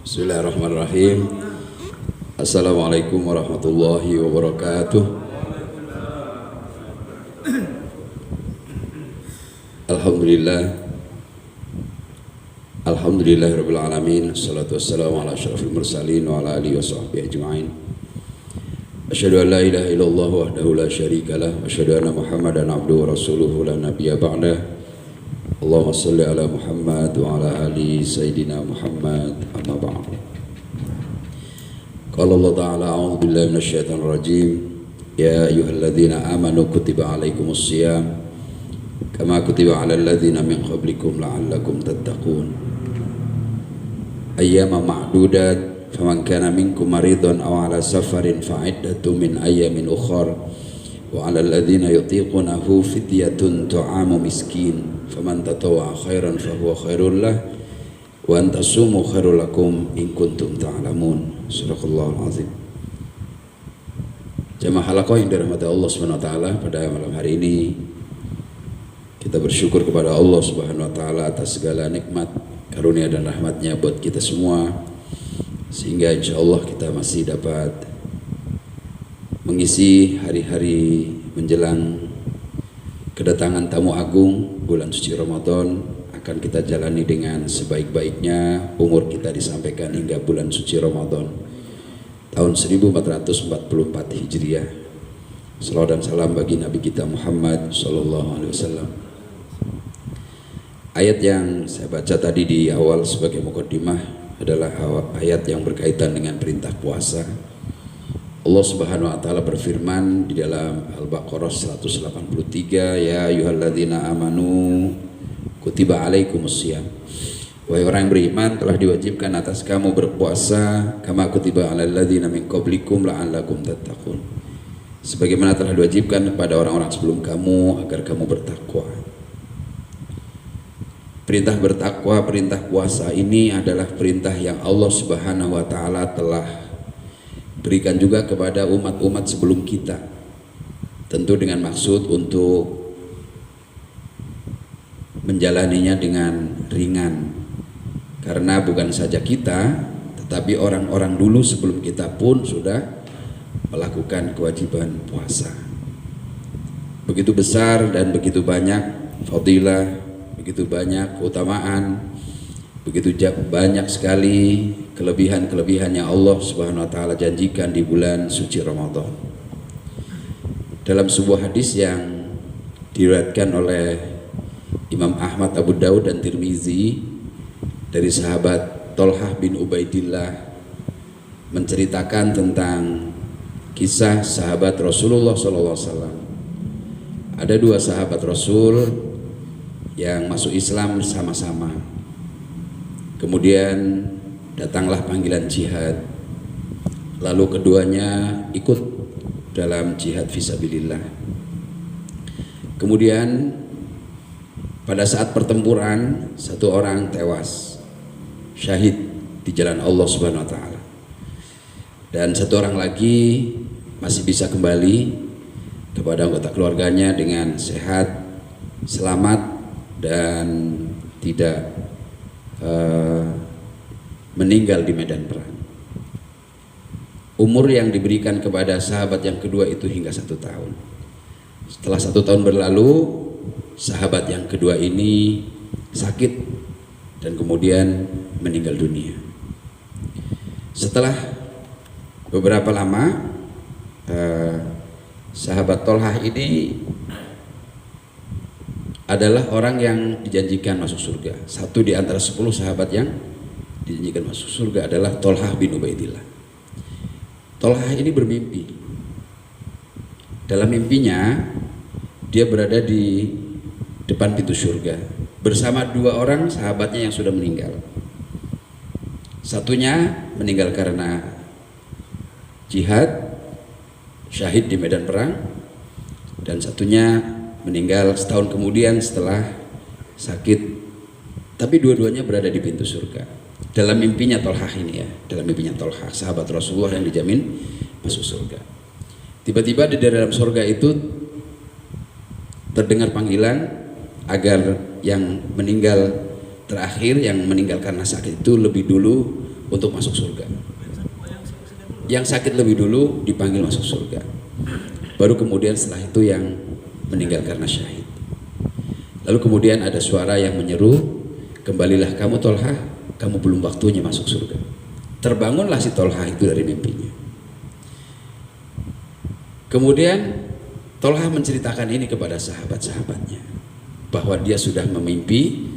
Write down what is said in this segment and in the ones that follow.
Bismillahirrahmanirrahim. Assalamualaikum warahmatullahi wabarakatuh. Alhamdulillahirabbil alamin. Wassalatu wassalamu ala asyrafil mursalin wa ala alihi washabbihi ajmain. Asyhadu an la ilaha illallah wahdahu la syarikalah wa asyhadu anna Muhammadan abduhu wa rasuluhu la nabiyya ba'dah. Allahumma salli ala Muhammad wa ala ali Sayyidina Muhammad amma ba'd. Qala Allah ta'ala a'udzu billahi minasyaitonir rajim. Ya ayyuhalladzina amanu kutiba alaikumus shiyam kama kutiba alal ladzina min qablikum la'allakum tattaqun. Ayyama ma'dudat faman kana minkum maridan aw ala safarin fa'iddatun min ayyamin ukhra wa 'alal ladzina yutiqunahu fidyatun ta'amu miskin faman tatawwa'a khairan fahuwa khairul lah wa an tasumu khairul lakum in kuntum ta'lamun. Sadaqallahul azim. Jamaah halaqah yang dirahmati Allah Subhanahu wa taala, pada malam hari ini kita bersyukur kepada Allah Subhanahu wa taala atas segala nikmat, karunia dan rahmatnya buat kita semua, sehingga insyaallah kita masih dapat mengisi hari-hari menjelang kedatangan tamu agung bulan suci Ramadan. Akan kita jalani dengan sebaik-baiknya. Umur kita disampaikan hingga bulan suci Ramadan tahun 1444 Hijriah. Salawat dan salam bagi Nabi kita Muhammad sallallahu alaihi wasallam. Ayat yang saya baca tadi di awal sebagai mukaddimah adalah ayat yang berkaitan dengan perintah puasa. Allah Subhanahu wa taala berfirman di dalam Al-Baqarah 183, ya ayyuhalladzina amanu kutiba alaikumusiyam. Wahai orang yang beriman, telah diwajibkan atas kamu berpuasa kama kutiba alal ladzina min qablikum la'allakum tattaqun. Sebagaimana telah diwajibkan kepada orang-orang sebelum kamu agar kamu bertakwa. Perintah bertakwa, perintah puasa ini adalah perintah yang Allah Subhanahu wa taala telah berikan juga kepada umat-umat sebelum kita. Tentu dengan maksud untuk menjalaninya dengan ringan, karena bukan saja kita, tetapi orang-orang dulu sebelum kita pun sudah melakukan kewajiban puasa. Begitu besar dan begitu banyak fadilah, begitu banyak keutamaan, begitu banyak sekali kelebihan-kelebihan yang Allah Subhanahu wa taala janjikan di bulan suci Ramadan. Dalam sebuah hadis yang diriwayatkan oleh Imam Ahmad, Abu Daud dan Tirmizi dari sahabat Thalhah bin Ubaidillah, menceritakan tentang kisah sahabat Rasulullah SAW. Ada dua sahabat Rasul yang masuk Islam bersama-sama. Kemudian datanglah panggilan jihad. Lalu keduanya ikut dalam jihad fisabilillah. Kemudian pada saat pertempuran, satu orang tewas, syahid di jalan Allah Subhanahu wa taala. Dan satu orang lagi masih bisa kembali kepada anggota keluarganya dengan sehat, selamat, dan tidak meninggal di medan perang. Umur yang diberikan kepada sahabat yang kedua itu hingga 1 tahun. Setelah 1 tahun berlalu, sahabat yang kedua ini sakit dan kemudian meninggal dunia. Setelah beberapa lama, sahabat Thalhah ini adalah orang yang dijanjikan masuk surga. Satu di antara 10 sahabat yang dijanjikan masuk surga adalah Thalhah bin Ubaidillah. Thalhah ini bermimpi. Dalam mimpinya dia berada di depan pintu surga bersama 2 orang sahabatnya yang sudah meninggal. Satunya meninggal karena jihad, syahid di medan perang, dan satunya meninggal setahun kemudian setelah sakit. Tapi dua-duanya berada di pintu surga. Dalam mimpinya Thalhah ini ya, dalam mimpinya Thalhah, sahabat Rasulullah yang dijamin masuk surga. Tiba-tiba di dalam surga itu terdengar panggilan agar yang meninggal terakhir, yang meninggal karena sakit itu lebih dulu untuk masuk surga. Yang sakit lebih dulu dipanggil masuk surga. Baru kemudian setelah itu yang meninggal karena syahid. Lalu kemudian ada suara yang menyeru, kembalilah kamu Tolha, kamu belum waktunya masuk surga. Terbangunlah si Tolha itu dari mimpinya. Kemudian Tolha menceritakan ini kepada sahabat-sahabatnya, bahwa dia sudah memimpi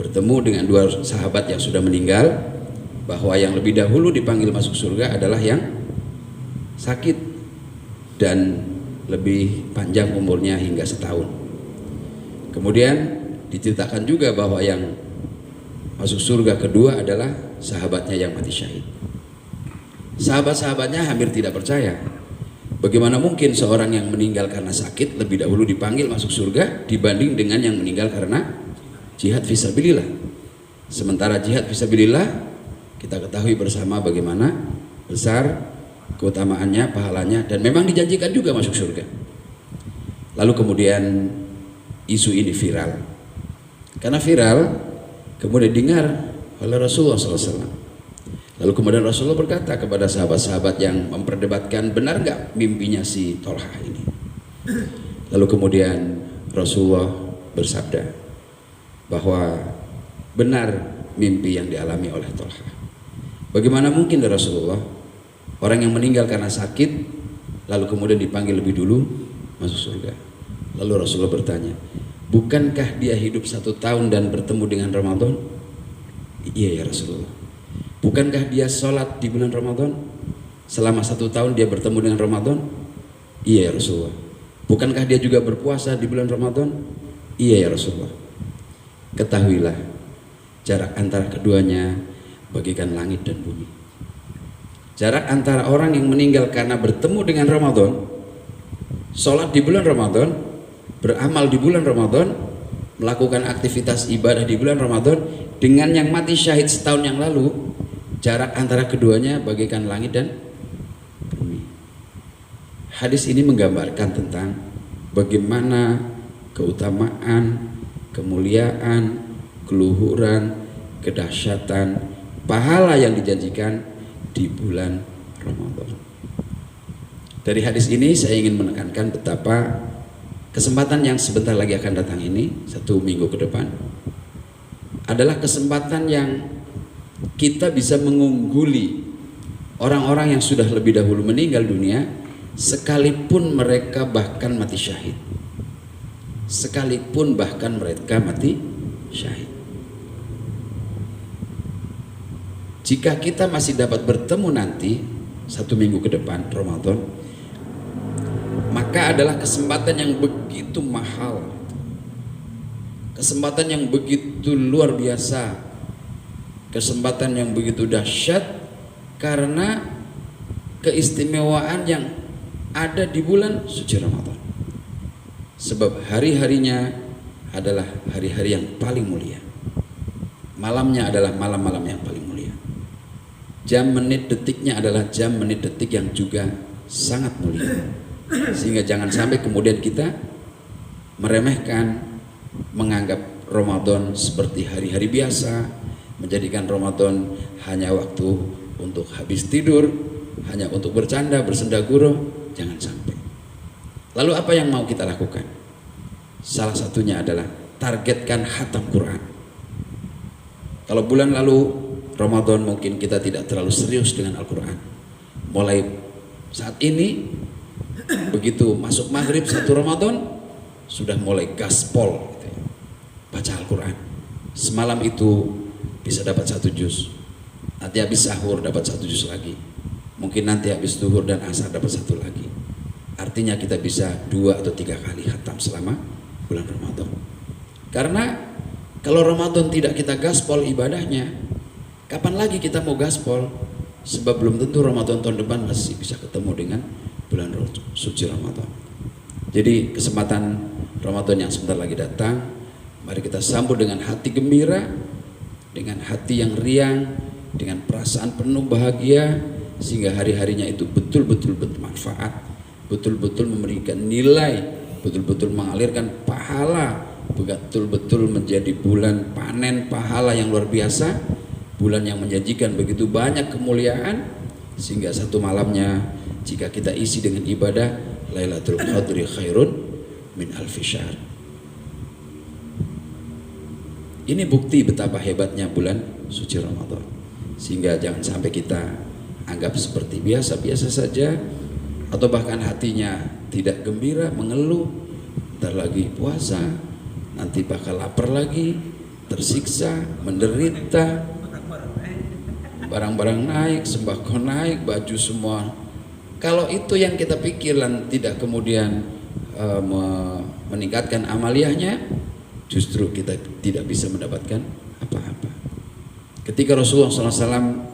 bertemu dengan dua sahabat yang sudah meninggal, bahwa yang lebih dahulu dipanggil masuk surga adalah yang sakit dan lebih panjang umurnya hingga setahun. Kemudian diceritakan juga bahwa yang masuk surga kedua adalah sahabatnya yang mati syahid. Sahabat-sahabatnya hampir tidak percaya. Bagaimana mungkin seorang yang meninggal karena sakit lebih dahulu dipanggil masuk surga dibanding dengan yang meninggal karena jihad fisabilillah. Sementara jihad fisabilillah kita ketahui bersama bagaimana besar keutamaannya, pahalanya, dan memang dijanjikan juga masuk surga. Lalu kemudian isu ini viral. Karena viral, kemudian dengar oleh Rasulullah SAW. Lalu kemudian Rasulullah berkata kepada sahabat-sahabat yang memperdebatkan, benar nggak mimpinya si Tolha ini? Lalu kemudian Rasulullah bersabda bahwa benar mimpi yang dialami oleh Tolha. Bagaimana mungkin dari Rasulullah, orang yang meninggal karena sakit lalu kemudian dipanggil lebih dulu masuk surga? Lalu Rasulullah bertanya, bukankah dia hidup 1 tahun dan bertemu dengan Ramadan? Iya ya Rasulullah. Bukankah dia sholat di bulan Ramadan? Selama 1 tahun dia bertemu dengan Ramadan? Iya ya Rasulullah. Bukankah dia juga berpuasa di bulan Ramadan? Iya ya Rasulullah. Ketahuilah, jarak antara keduanya bagaikan langit dan bumi. Jarak antara orang yang meninggal karena bertemu dengan Ramadan, sholat di bulan Ramadan, beramal di bulan Ramadan, melakukan aktivitas ibadah di bulan Ramadan, dengan yang mati syahid setahun yang lalu, jarak antara keduanya bagaikan langit dan bumi. Hadis ini menggambarkan tentang bagaimana keutamaan, kemuliaan, keluhuran, kedahsyatan, pahala yang dijanjikan di bulan Ramadan. Dari hadis ini saya ingin menekankan betapa kesempatan yang sebentar lagi akan datang ini, 1 minggu ke depan, adalah kesempatan yang kita bisa mengungguli orang-orang yang sudah lebih dahulu meninggal dunia, sekalipun mereka bahkan mati syahid. Sekalipun bahkan mereka mati syahid. Jika kita masih dapat bertemu nanti 1 minggu ke depan Ramadan, maka adalah kesempatan yang begitu mahal, kesempatan yang begitu luar biasa, kesempatan yang begitu dahsyat, karena keistimewaan yang ada di bulan suci Ramadan. Sebab hari-harinya adalah hari-hari yang paling mulia, malamnya adalah malam-malam yang paling mulia, jam menit detiknya adalah jam menit detik yang juga sangat mulia. Sehingga jangan sampai kemudian kita meremehkan, menganggap Ramadan seperti hari-hari biasa, menjadikan Ramadan hanya waktu untuk habis tidur, hanya untuk bercanda, bersenda gurau. Jangan sampai. Lalu apa yang mau kita lakukan? Salah satunya adalah targetkan khatam Quran. Kalau bulan lalu Ramadan mungkin kita tidak terlalu serius dengan Al-Quran. Mulai saat ini, begitu masuk maghrib 1 Ramadan, sudah mulai gaspol gitu ya, baca Al-Quran. Semalam itu bisa dapat 1 juz, nanti habis sahur dapat 1 juz lagi, mungkin nanti habis zuhur dan asar dapat 1 lagi. Artinya kita bisa 2 atau 3 kali khatam selama bulan Ramadan. Karena kalau Ramadan tidak kita gaspol ibadahnya, kapan lagi kita mau gaspol? Sebab belum tentu Ramadan tahun depan masih bisa ketemu dengan bulan suci Ramadan. Jadi kesempatan Ramadan yang sebentar lagi datang, mari kita sambut dengan hati gembira, dengan hati yang riang, dengan perasaan penuh bahagia, sehingga hari-harinya itu betul-betul bermanfaat, betul-betul memberikan nilai, betul-betul mengalirkan pahala, betul-betul menjadi bulan panen pahala yang luar biasa, bulan yang menjanjikan begitu banyak kemuliaan, sehingga satu malamnya jika kita isi dengan ibadah, Lailatul Qadri khairun min alfi syahr. Ini bukti betapa hebatnya bulan suci Ramadan. Sehingga jangan sampai kita anggap seperti biasa-biasa saja, atau bahkan hatinya tidak gembira, mengeluh, ntar lagi puasa, nanti bakal lapar lagi, tersiksa, menderita, barang-barang naik, sembako naik, baju semua. Kalau itu yang kita pikirkan, tidak kemudian meningkatkan amaliyahnya, justru kita tidak bisa mendapatkan apa-apa. Ketika Rasulullah SAW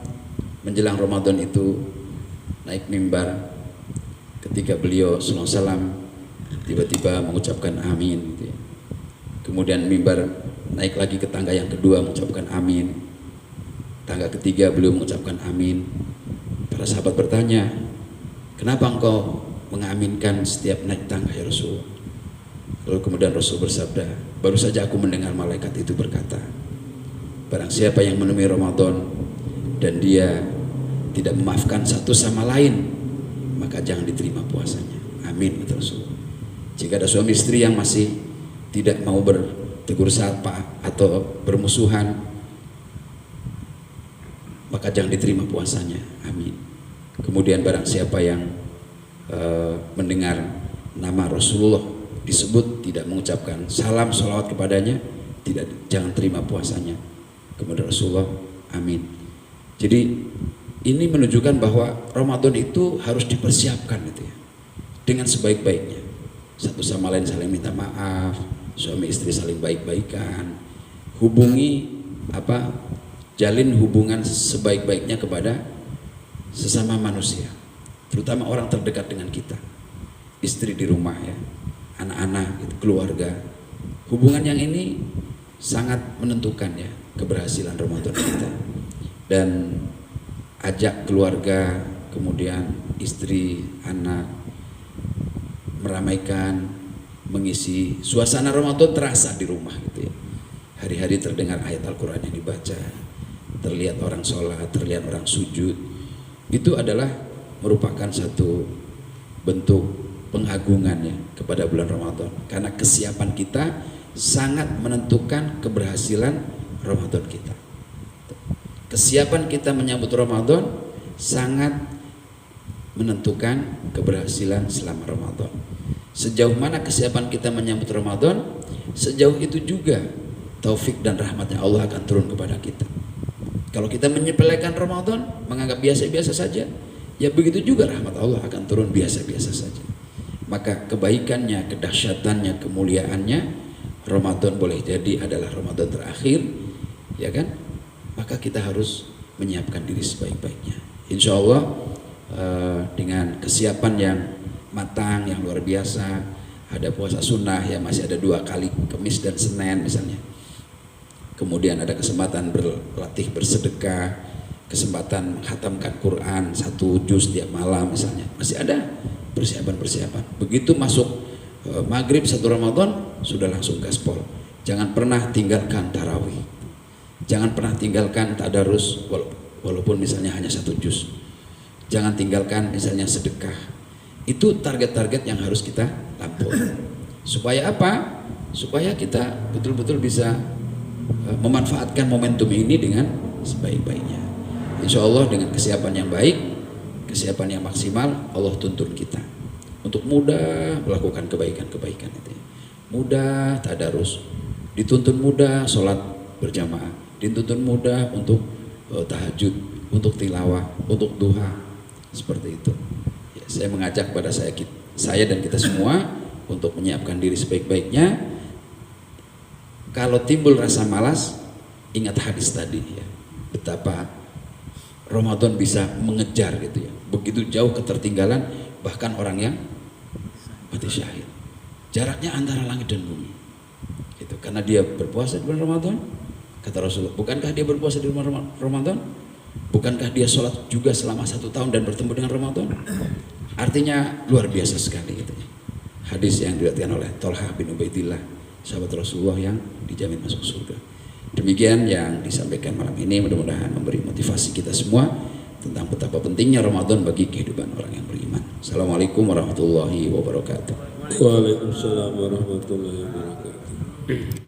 menjelang Ramadan itu naik mimbar, ketika beliau SAW tiba-tiba mengucapkan amin gitu ya. Kemudian mimbar naik lagi ke tangga yang kedua mengucapkan amin, tangga ketiga beliau mengucapkan amin. Para sahabat bertanya, kenapa engkau mengaminkan setiap naik tangga ya Rasul? Lalu kemudian Rasul bersabda, baru saja aku mendengar malaikat itu berkata, barang siapa yang menemui Ramadan dan dia tidak memaafkan satu sama lain, maka jangan diterima puasanya. Amin, kata Rasulullah. Jika ada suami istri yang masih tidak mau bertegur sapa atau bermusuhan, maka jangan diterima puasanya. Amin. Kemudian barang siapa yang mendengar nama Rasulullah disebut tidak mengucapkan salam salawat kepadanya, jangan terima puasanya. Kemudian Rasulullah amin. Jadi ini menunjukkan bahwa Ramadan itu harus dipersiapkan gitu ya, dengan sebaik-baiknya. Satu sama lain saling minta maaf, suami istri saling baik-baikan, jalin hubungan sebaik-baiknya kepada sesama manusia, terutama orang terdekat dengan kita, istri di rumah ya, anak-anak, gitu, keluarga. Hubungan yang ini sangat menentukan ya keberhasilan Ramadan kita. Dan ajak keluarga, kemudian istri, anak, meramaikan, mengisi suasana Ramadan terasa di rumah gitu ya. Hari-hari terdengar ayat Al-Quran yang dibaca, terlihat orang sholat, terlihat orang sujud. Itu adalah merupakan satu bentuk pengagungan ya kepada bulan Ramadan, karena kesiapan kita sangat menentukan keberhasilan Ramadan kita. Kesiapan kita menyambut Ramadan sangat menentukan keberhasilan selama Ramadan. Sejauh mana kesiapan kita menyambut Ramadan, sejauh itu juga taufik dan rahmatnya Allah akan turun kepada kita. Kalau kita menyepelekan Ramadan, menganggap biasa-biasa saja, ya begitu juga rahmat Allah akan turun biasa-biasa saja. Maka kebaikannya, kedahsyatannya, kemuliaannya, Ramadan boleh jadi adalah Ramadan terakhir, ya kan? Maka kita harus menyiapkan diri sebaik-baiknya. Insya Allah dengan kesiapan yang matang, yang luar biasa. Ada puasa sunnah yang masih ada 2 kali, Kamis dan Senin misalnya. Kemudian ada kesempatan berlatih bersedekah, kesempatan menghatamkan Quran 1 juz tiap malam misalnya. Masih ada persiapan-persiapan. Begitu masuk maghrib 1 Ramadan sudah langsung gaspol. Jangan pernah tinggalkan tarawih. Jangan pernah tinggalkan tadarus walaupun misalnya hanya 1 juz. Jangan tinggalkan misalnya sedekah. Itu target-target yang harus kita lampaui. Supaya apa? Supaya kita betul-betul bisa memanfaatkan momentum ini dengan sebaik-baiknya. Insya Allah dengan kesiapan yang baik, kesiapan yang maksimal, Allah tuntun kita untuk mudah melakukan kebaikan-kebaikan itu. Mudah tadarus, dituntun mudah sholat berjamaah, dituntun mudah untuk tahajud, untuk tilawah, untuk duha, seperti itu. Ya, saya mengajak pada saya dan kita semua untuk menyiapkan diri sebaik-baiknya. Kalau timbul rasa malas, ingat hadis tadi ya, betapa Ramadan bisa mengejar gitu ya, begitu jauh ketertinggalan bahkan orang yang mati syahid. Jaraknya antara langit dan bumi. Itu karena dia berpuasa di bulan Ramadan. Kata Rasulullah, bukankah dia berpuasa di bulan Ramadan? Bukankah dia sholat juga selama 1 tahun dan bertemu dengan Ramadan? Artinya luar biasa sekali gitu ya. Hadis yang diriwayatkan oleh Thalhah bin Ubaidillah, sahabat Rasulullah yang dijamin masuk surga. Demikian yang disampaikan malam ini, mudah-mudahan memberi motivasi kita semua tentang betapa pentingnya Ramadan bagi kehidupan orang yang beriman. Assalamualaikum warahmatullahi wabarakatuh. Waalaikumsalam warahmatullahi wabarakatuh.